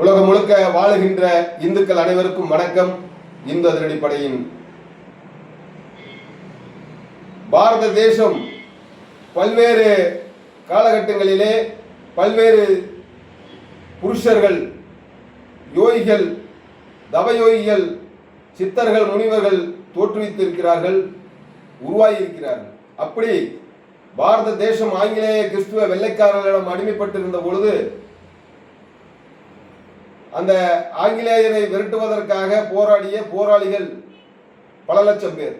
உலகம் முழுக்க வாழுகின்ற இந்துக்கள் அனைவருக்கும் வணக்கம். இந்து அதிரடிப்படையின் பாரத தேசம் பல்வேறு காலகட்டங்களிலே பல்வேறு புருஷர்கள், யோகிகள், தவயோகிகள், சித்தர்கள், முனிவர்கள் தோற்றுவித்திருக்கிறார்கள், உருவாகியிருக்கிறார்கள். அப்படி பாரத தேசம் ஆங்கிலேய கிறிஸ்துவ வெள்ளைக்காரர்களிடம் அடிமைப்பட்டிருந்த பொழுது அந்த ஆங்கிலேயரை விரட்டுவதற்காக போராடிய போராளிகள் பல லட்சம் பேர்.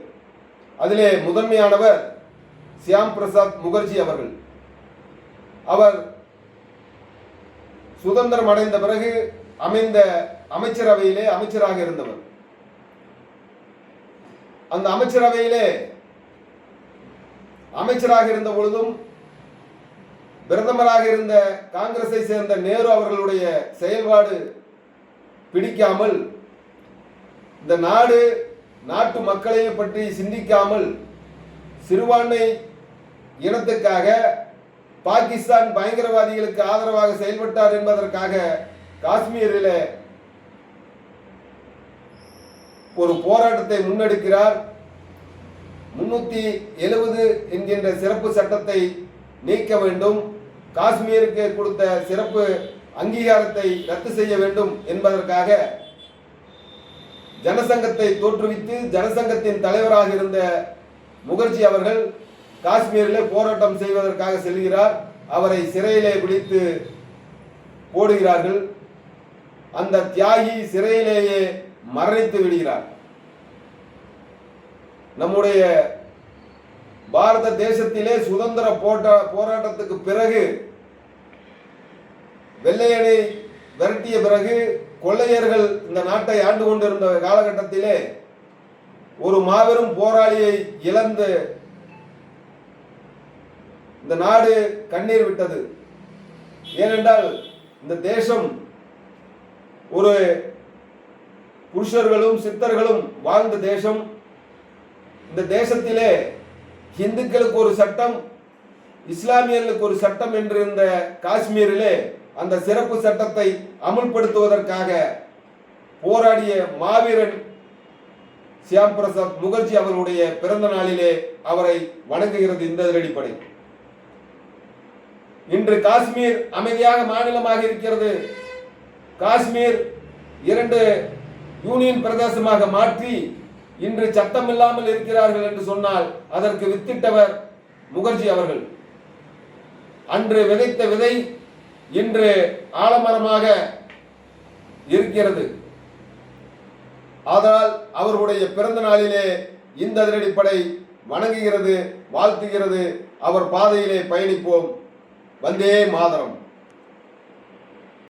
அதிலே முதன்மையானவர் சியாம் பிரசாத் முகர்ஜி அவர்கள். அவர் சுதந்திரம் அடைந்த பிறகு அமைந்த அமைச்சரவையிலே அமைச்சராக இருந்தவர். அந்த அமைச்சரவையிலே அமைச்சராக இருந்த பொழுதும் பிரதமராக இருந்த காங்கிரஸை சேர்ந்த நேரு அவர்களுடைய செயல்பாடு பிடிக்காமல், இந்த நாட்டு மக்களை பற்றி சிந்திக்காமல் சிறுபான்மை இனத்துக்காக பாகிஸ்தான் பயங்கரவாதிகளுக்கு ஆதரவாக செயல்பட்டார் என்பதற்காக காஷ்மீரில் ஒரு போராட்டத்தை முன்னெடுக்கிறார். 370 என்கின்ற சிறப்பு சட்டத்தை நீக்க வேண்டும், காஷ்மீருக்கு கொடுத்த சிறப்பு அங்கீகாரத்தை ரத்து செய்ய வேண்டும் என்பதற்காக ஜனசங்கத்தை தோற்றுவித்து ஜனசங்கத்தின் தலைவராக இருந்த முகர்ஜி அவர்கள் காஷ்மீரில் போராட்டம் செய்வதற்காக செல்கிறார். அவரை சிறையிலே பிடித்து போடுகிறார்கள். அந்த தியாகி சிறையிலேயே மரணித்து விடுகிறார். நம்முடைய பாரத தேசத்திலே சுதந்திர போராட்டத்துக்கு பிறகு, வெள்ளையனை விரட்டிய பிறகு, கொள்ளையர்கள் இந்த நாட்டை ஆண்டு கொண்டிருந்த காலகட்டத்திலே ஒரு மாபெரும் போராளியை இழந்து இந்த நாடு கண்ணீர் விட்டது. ஏனென்றால் இந்த தேசம் ஒரு புருஷர்களும் சித்தர்களும் வாழ்ந்த தேசம். இந்த தேசத்திலே இந்துக்களுக்கு ஒரு சட்டம், இஸ்லாமியர்களுக்கு ஒரு சட்டம் என்று இருந்த காஷ்மீரிலே அந்த சிறப்பு சட்டத்தை அமுல்படுத்துவதற்காக போராடிய மாவீரன் சியாம் பிரசாத் முகர்ஜி அவர்களுடைய பிறந்த நாளிலே அவரை வணங்குகிறது இந்த அதிரடிப்படை. இன்று காஷ்மீர் அமைதியாக மாநிலமாக இருக்கிறது. காஷ்மீர் 2 யூனியன் பிரதேசமாக மாற்றி இன்று சட்டம் இல்லாமல் இருக்கிறார்கள் என்று சொன்னால் அதற்கு வித்திட்டவர் முகர்ஜி அவர்கள். அன்று விதைத்த விதை இன்று ஆலமரமாக இருக்கிறது. ஆனால் அவர்களுடைய பிறந்த நாளிலே இந்த அதிரடிப்படை வணங்குகிறது, வாழ்த்துகிறது. அவர் பாதையிலே பயணிப்போம். வந்தே மாதரம்.